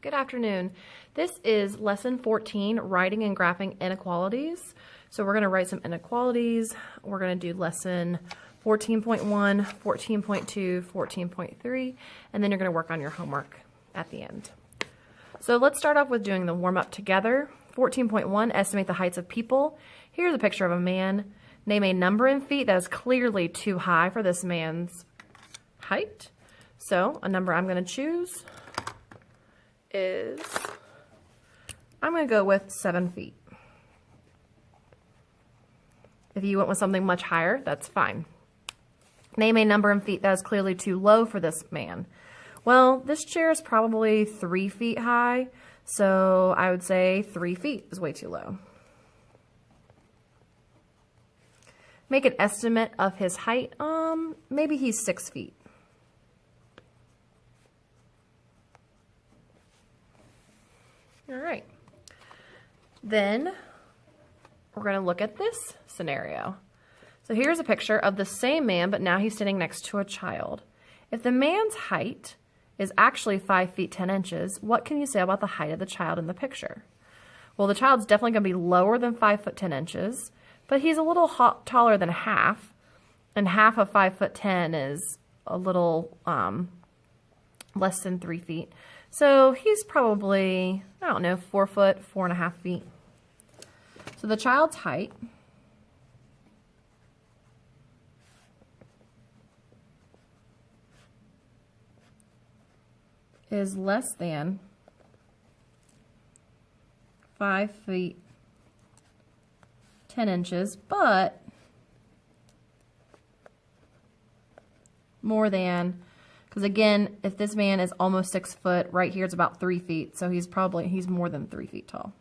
Good afternoon. This is lesson 14, writing and graphing inequalities. So we're going to write some inequalities. We're going to do lesson 14.1, 14.2, 14.3, and then you're going to work on your homework at the end. So let's start off with doing the warm-up together. 14.1, estimate the heights of people. Here's a picture of a man. Name a number in feet that is clearly too high for this man's height. So a number I'm going to choose is, I'm going to go with 7 feet. If you went with something much higher, that's fine. Name a number in feet that is clearly too low for this man. Well, this chair is probably 3 feet high, so I would say 3 feet is way too low. Make an estimate of his height. Maybe he's 6 feet. All right. Then we're going to look at this scenario. So here's a picture of the same man, but now he's sitting next to a child. If the man's height is actually 5 feet 10 inches, what can you say about the height of the child in the picture? Well, the child's definitely going to be lower than 5 foot 10 inches, but he's a little taller than half, and half of 5 foot 10 is a little less than 3 feet. So he's probably, I don't know, 4 foot, 4.5 feet. So the child's height is less than 5 feet 10 inches, but more than, because again, if this man is almost 6 foot, right here it's about 3 feet, so he's more than 3 feet tall.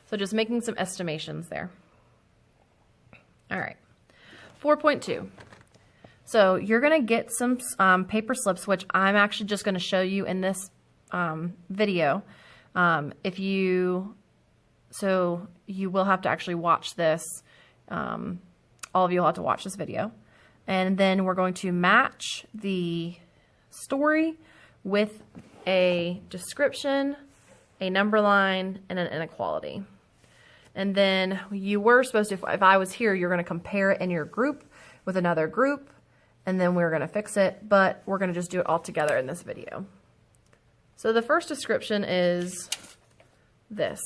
So just making some estimations there. All right, 4.2. So you're going to get some paper slips, which I'm actually just going to show you in this video. So you will have to actually watch this. All of you will have to watch this video. And then we're going to match the story with a description, a number line, and an inequality. And then you were supposed to, if I was here, you're going to compare it in your group with another group, and then we're going to fix it, but we're going to just do it all together in this video. So the first description is this.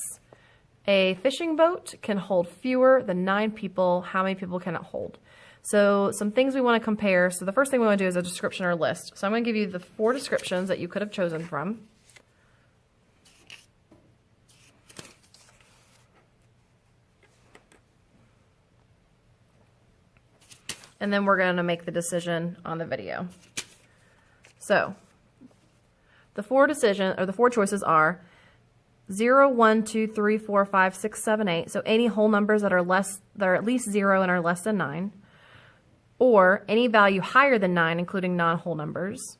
A fishing boat can hold fewer than 9 people. How many people can it hold? So some things we want to compare. So the first thing we want to do is a description or list. So I'm going to give you the 4 descriptions that you could have chosen from. And then we're going to make the decision on the video. So the 4 choices are 0, 1, 2, 3, 4, 5, 6, 7, 8. So any whole numbers that are at least 0 and are less than 9. Or any value higher than 9, including non-whole numbers.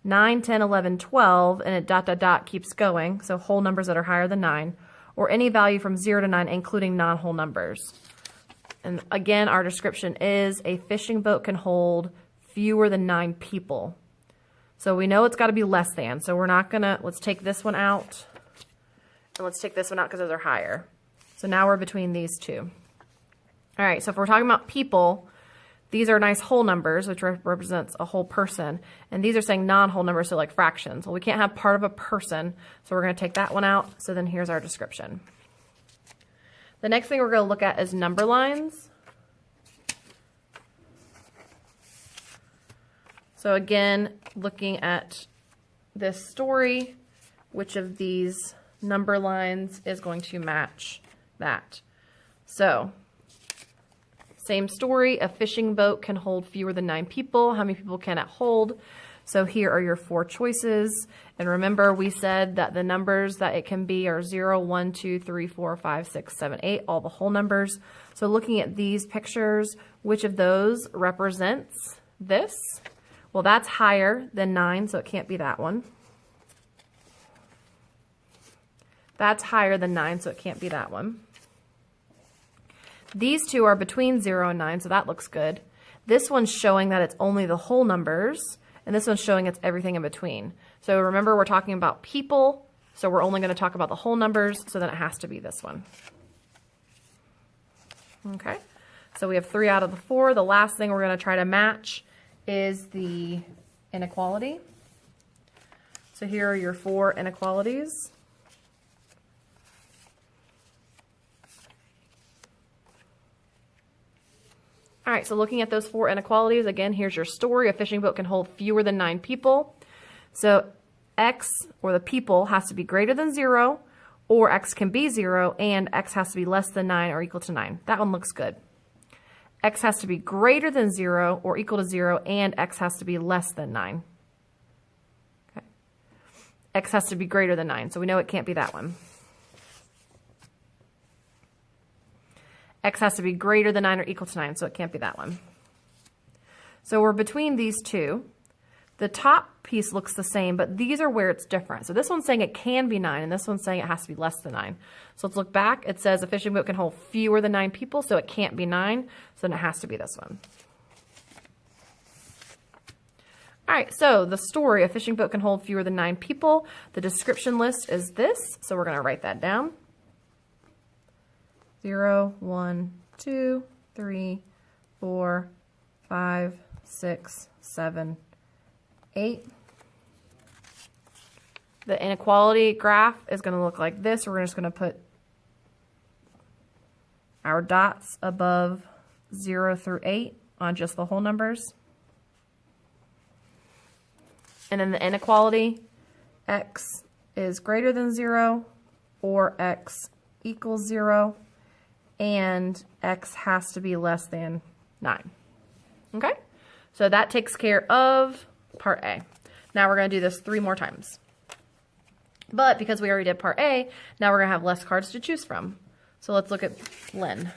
9, 10, 11, 12, and it ... keeps going. So whole numbers that are higher than 9. Or any value from 0 to 9, including non-whole numbers. And again, our description is a fishing boat can hold fewer than 9 people. So we know it's got to be less than. So we're not going to, let's take this one out. And let's take this one out because those are higher. So now we're between these two. All right, so if we're talking about people, these are nice whole numbers, which represents a whole person. And these are saying non-whole numbers, so like fractions. Well, we can't have part of a person, so we're going to take that one out. So then here's our description. The next thing we're going to look at is number lines. So again, looking at this story, which of these number lines is going to match that? So, same story, a fishing boat can hold fewer than 9 people. How many people can it hold? So here are your 4 choices. And remember, we said that the numbers that it can be are 0, 1, 2, 3, 4, 5, 6, 7, 8, all the whole numbers. So looking at these pictures, which of those represents this? Well, that's higher than 9, so it can't be that one. That's higher than 9, so it can't be that one. These two are between 0 and 9, so that looks good. This one's showing that it's only the whole numbers, and this one's showing it's everything in between. So remember, we're talking about people, so we're only going to talk about the whole numbers, so then it has to be this one. Okay, so we have 3 out of the 4. The last thing we're going to try to match is the inequality. So here are your 4 inequalities. All right, so looking at those 4 inequalities, again, here's your story. A fishing boat can hold fewer than 9 people. So X, or the people, has to be greater than 0, or X can be 0, and X has to be less than 9 or equal to 9. That one looks good. X has to be greater than 0 or equal to 0, and X has to be less than 9. Okay. X has to be greater than 9, so we know it can't be that one. X has to be greater than 9 or equal to 9, so it can't be that one. So we're between these two. The top piece looks the same, but these are where it's different. So this one's saying it can be 9, and this one's saying it has to be less than 9. So let's look back. It says a fishing boat can hold fewer than 9 people, so it can't be 9, so then it has to be this one. All right, so the story, a fishing boat can hold fewer than 9 people. The description list is this, so we're going to write that down. 0, 1, 2, 3, 4, 5, 6, 7, 8. The inequality graph is going to look like this. We're just going to put our dots above 0 through 8 on just the whole numbers. And then the inequality, X is greater than 0 or X equals 0, and X has to be less than 9. Okay? So that takes care of part A. Now we're going to do this 3 more times. But because we already did part A, now we're going to have less cards to choose from. So let's look at Lynn.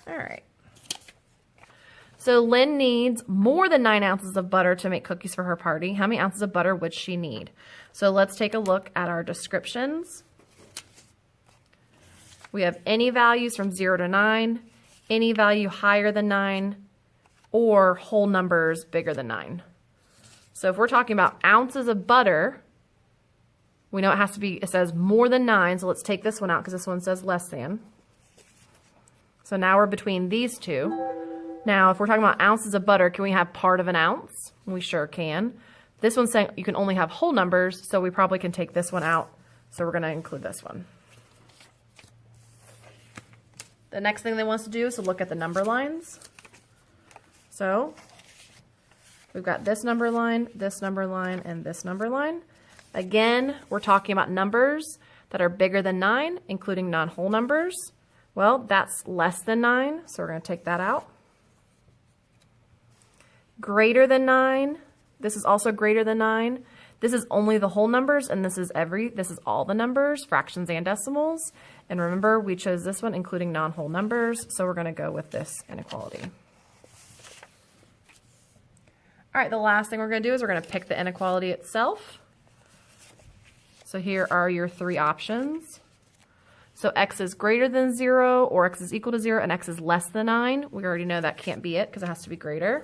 All right. So Lynn needs more than 9 ounces of butter to make cookies for her party. How many ounces of butter would she need? So let's take a look at our descriptions. We have any values from 0 to 9, any value higher than 9, or whole numbers bigger than 9. So if we're talking about ounces of butter, we know it has to be, it says more than 9, so let's take this one out because this one says less than. So now we're between these two. Now, if we're talking about ounces of butter, can we have part of an ounce? We sure can. This one's saying you can only have whole numbers, so we probably can take this one out. So we're going to include this one. The next thing they want us to do is to look at the number lines. So we've got this number line, and this number line. Again, we're talking about numbers that are bigger than 9, including non-whole numbers. Well, that's less than 9, so we're going to take that out. Greater than 9, this is also greater than 9. This is only the whole numbers, and this is all the numbers, fractions and decimals. And remember, we chose this one, including non-whole numbers, so we're going to go with this inequality. All right, the last thing we're going to do is we're going to pick the inequality itself. So here are your 3 options. So X is greater than 0, or X is equal to 0, and X is less than 9. We already know that can't be it because it has to be greater.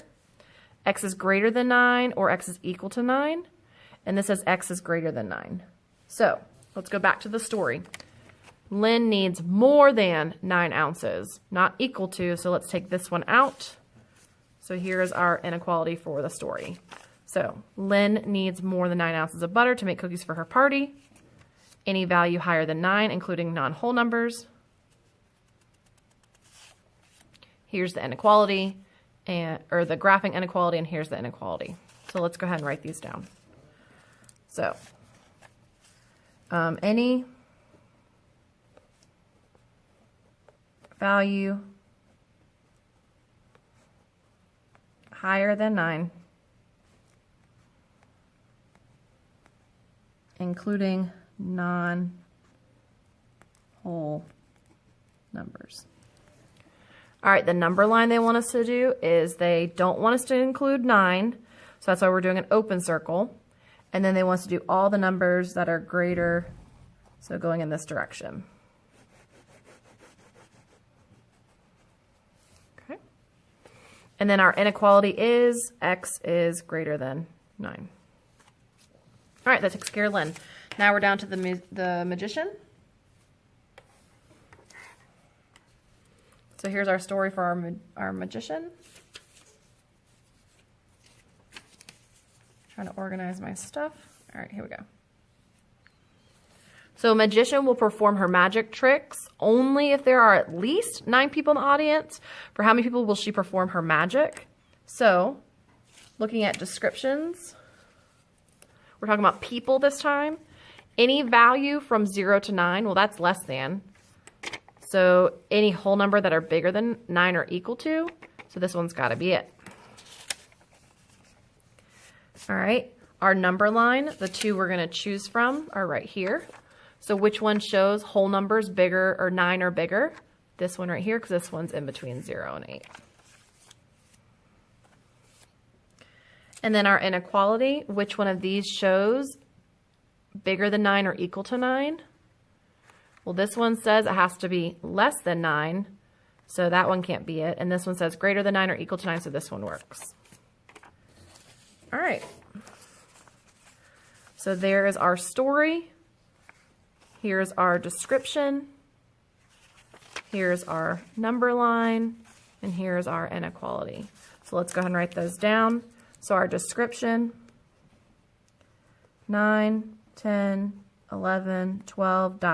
X is greater than 9, or X is equal to 9. And this says X is greater than 9. So let's go back to the story. Lynn needs more than 9 ounces, not equal to, so let's take this one out. So here's our inequality for the story. So Lynn needs more than 9 ounces of butter to make cookies for her party. Any value higher than 9, including non-whole numbers. Here's the inequality, or the graphing inequality, and here's the inequality. So let's go ahead and write these down. So any value higher than 9, including non-whole numbers. All right, the number line they want us to do is they don't want us to include 9, so that's why we're doing an open circle. And then they want us to do all the numbers that are greater, so going in this direction. Okay. And then our inequality is x is greater than 9. All right, that takes care of Lynn. Now we're down to the magician. So here's our story for our magician. Trying to organize my stuff. All right, here we go. So a magician will perform her magic tricks only if there are at least 9 people in the audience. For how many people will she perform her magic? So looking at descriptions, we're talking about people this time. Any value from 0 to 9, well, that's less than. So any whole number that are bigger than 9 or equal to, so this one's got to be it. All right, our number line, the 2 we're going to choose from are right here. So which one shows whole numbers bigger or 9 or bigger? This one right here, because this one's in between 0 and 8. And then our inequality, which one of these shows bigger than 9 or equal to 9? Well, this one says it has to be less than 9, so that one can't be it. And this one says greater than 9 or equal to 9, so this one works. All right. So there is our story. Here's our description. Here's our number line. And here's our inequality. So let's go ahead and write those down. So our description, 9, 10, 11, 12, ...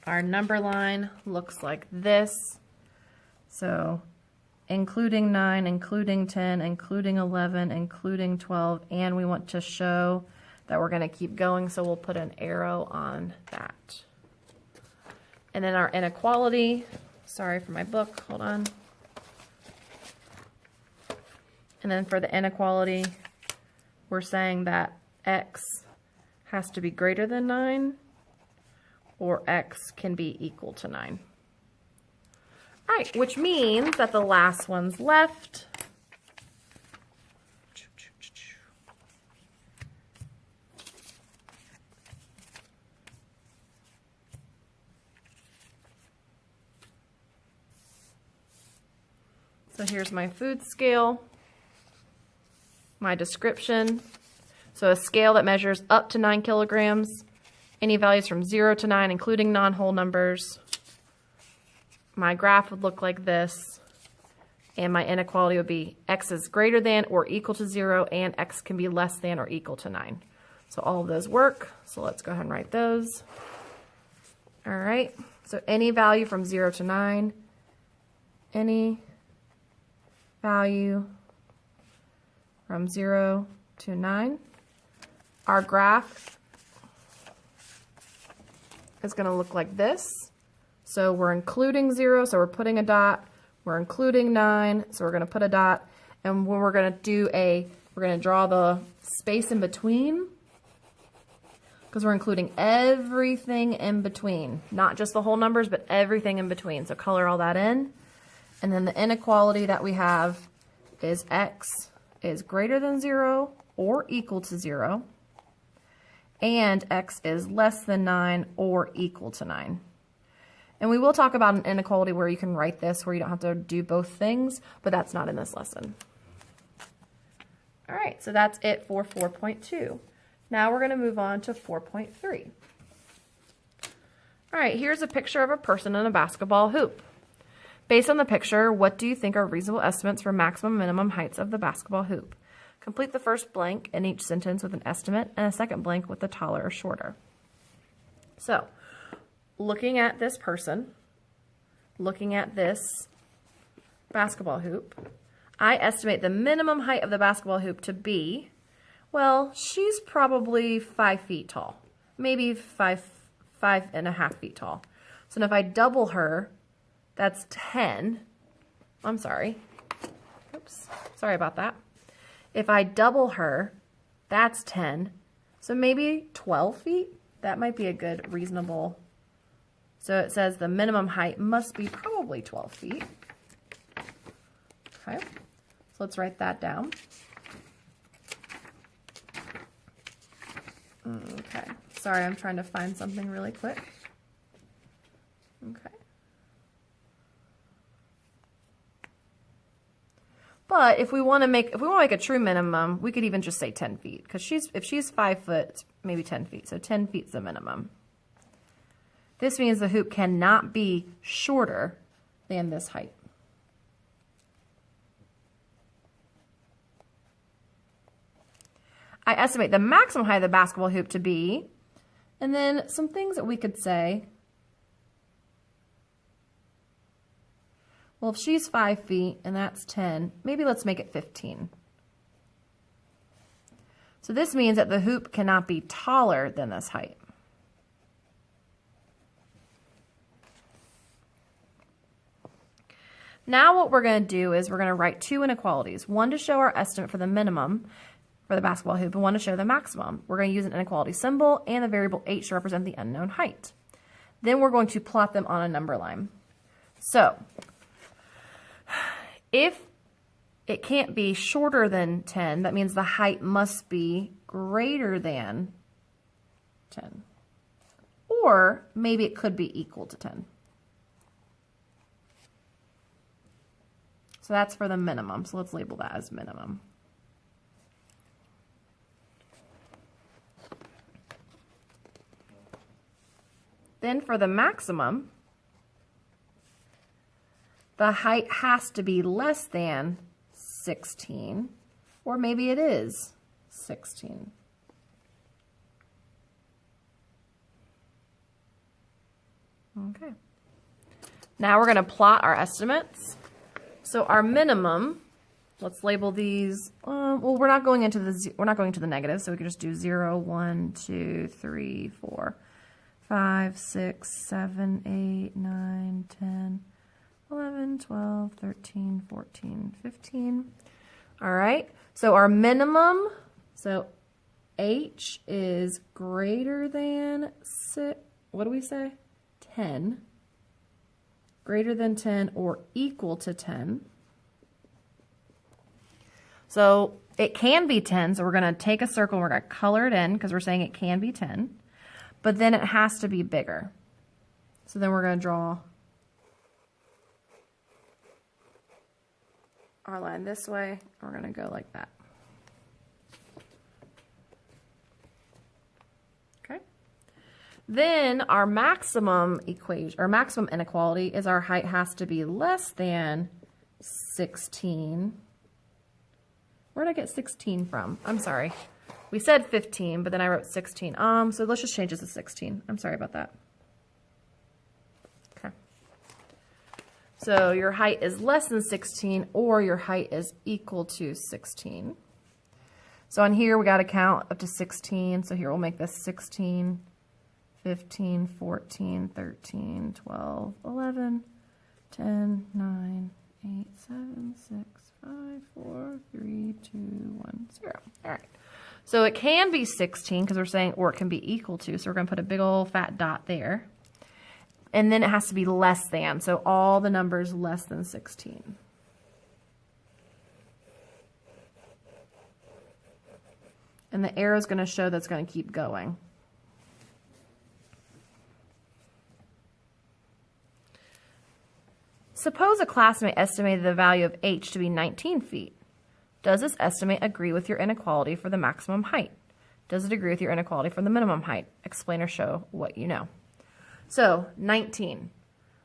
Our number line looks like this. So including 9, including 10, including 11, including 12, and we want to show that we're going to keep going, so we'll put an arrow on that. And then our inequality, sorry for my book, hold on. And then for the inequality, we're saying that x has to be greater than 9, or x can be equal to 9. All right, which means that the last one's left. So here's my food scale, my description. So a scale that measures up to 9 kilograms, any values from 0 to 9, including non-whole numbers. My graph would look like this, and my inequality would be x is greater than or equal to 0, and x can be less than or equal to 9. So all of those work, so let's go ahead and write those. All right, so any value from 0 to 9, any value from 0 to 9. Our graph is going to look like this. So we're including 0, so we're putting a dot. We're including 9, so we're going to put a dot. And when we're going to do we're going to draw the space in between, because we're including everything in between, not just the whole numbers, but everything in between. So color all that in. And then the inequality that we have is x is greater than 0 or equal to 0, and x is less than 9 or equal to 9. And we will talk about an inequality where you can write this where you don't have to do both things, but that's not in this lesson. All right, so that's it for 4.2. Now we're going to move on to 4.3. All right, here's a picture of a person in a basketball hoop. Based on the picture, what do you think are reasonable estimates for maximum and minimum heights of the basketball hoop? Complete the first blank in each sentence with an estimate and a second blank with the taller or shorter. So, looking at this person, looking at this basketball hoop, I estimate the minimum height of the basketball hoop to be, well, she's probably 5 feet tall, maybe 5.5 feet tall. So if I double her, that's 10. I'm sorry. Oops, sorry about that. If I double her, that's 10. So maybe 12 feet? That might be a good, reasonable. So it says the minimum height must be probably 12 feet. Okay, so let's write that down. Okay, sorry, I'm trying to find something really quick. Okay. But if we want to make a true minimum, we could even just say 10 feet, because if she's 5 foot, it's maybe 10 feet. So 10 feet's the minimum. This means the hoop cannot be shorter than this height. I estimate the maximum height of the basketball hoop to be, and then some things that we could say. Well, if she's 5 feet and that's 10, maybe let's make it 15. So this means that the hoop cannot be taller than this height. Now what we're going to do is we're going to write two inequalities, one to show our estimate for the minimum for the basketball hoop and one to show the maximum. We're going to use an inequality symbol and the variable h to represent the unknown height. Then we're going to plot them on a number line. So if it can't be shorter than 10, that means the height must be greater than 10. Or maybe it could be equal to 10. So that's for the minimum. So let's label that as minimum. Then for the maximum, the height has to be less than 16, or maybe it is 16. Okay. Now we're going to plot our estimates. So our minimum, let's label these. Well, we're not going into the negative, so we can just do 0, 1, 2, 3, 4, 5, 6, 7, 8, 9, 10, 11, 12, 13, 14, 15. All right. So our minimum, so h is greater than 6. What do we say? 10. Greater than 10 or equal to 10. So it can be 10, so we're going to take a circle and we're going to color it in because we're saying it can be 10. But then it has to be bigger. So then we're going to draw our line this way. We're going to go like that. Okay. Then our maximum equation, or maximum inequality, is our height has to be less than 16. Where did I get 16 from? I'm sorry. We said 15, but then I wrote 16. So let's just change this to 16. I'm sorry about that. Okay. So your height is less than 16, or your height is equal to 16. So on here, we got to count up to 16. So here we'll make this 16, 15, 14, 13, 12, 11, 10, 9, 8, 7, 6, 5, 4, 3, 2, 1, 0. All right. So it can be 16 because we're saying, or it can be equal to. So we're going to put a big old fat dot there. And then it has to be less than. So all the numbers less than 16. And the arrow is going to show that's going to keep going. Suppose a classmate estimated the value of h to be 19 feet. Does this estimate agree with your inequality for the maximum height? Does it agree with your inequality for the minimum height? Explain or show what you know. So 19.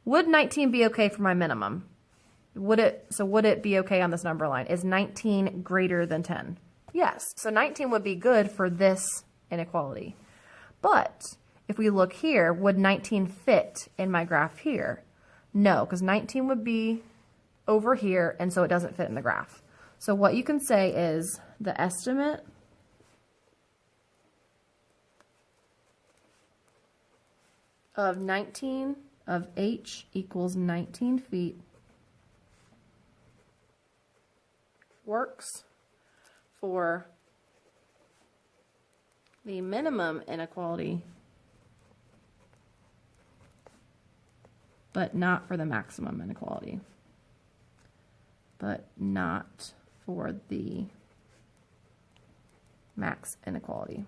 Would 19 be okay for my minimum? Would it be okay on this number line? Is 19 greater than 10? Yes. So 19 would be good for this inequality. But if we look here, would 19 fit in my graph here? No, because 19 would be over here, and so it doesn't fit in the graph. So what you can say is the estimate of h equals 19 feet works for the minimum inequality, but not for the maximum inequality. But not for the max inequality.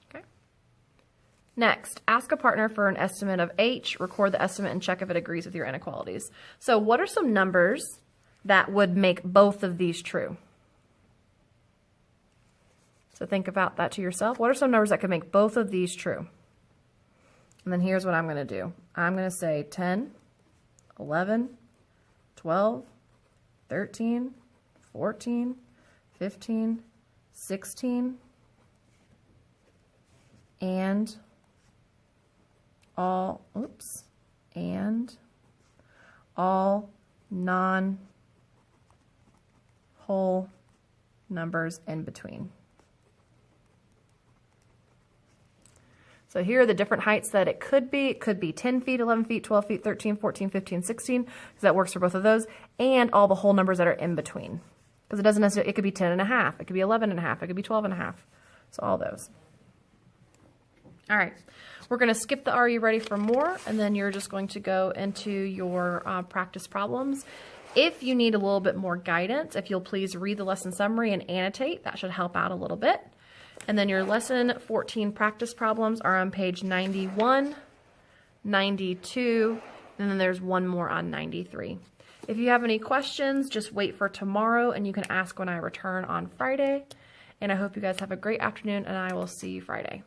Okay. Next, ask a partner for an estimate of H, record the estimate, and check if it agrees with your inequalities. So what are some numbers that would make both of these true? So think about that to yourself. What are some numbers that could make both of these true? And then here's what I'm going to do. I'm going to say 10, 11, 12, 13, 14, 15, 16, and all non-whole numbers in between. So here are the different heights that it could be. It could be 10 feet, 11 feet, 12 feet, 13, 14, 15, 16, because that works for both of those, and all the whole numbers that are in between. Because it doesn't necessarily, it could be 10 and a half, it could be 11 and a half, it could be 12 and a half. So all those. All right, we're going to skip the Are You Ready for More, and then you're just going to go into your practice problems. If you need a little bit more guidance, if you'll please read the lesson summary and annotate, that should help out a little bit. And then your lesson 14 practice problems are on page 91, 92, and then there's one more on 93. If you have any questions, just wait for tomorrow, and you can ask when I return on Friday. And I hope you guys have a great afternoon, and I will see you Friday.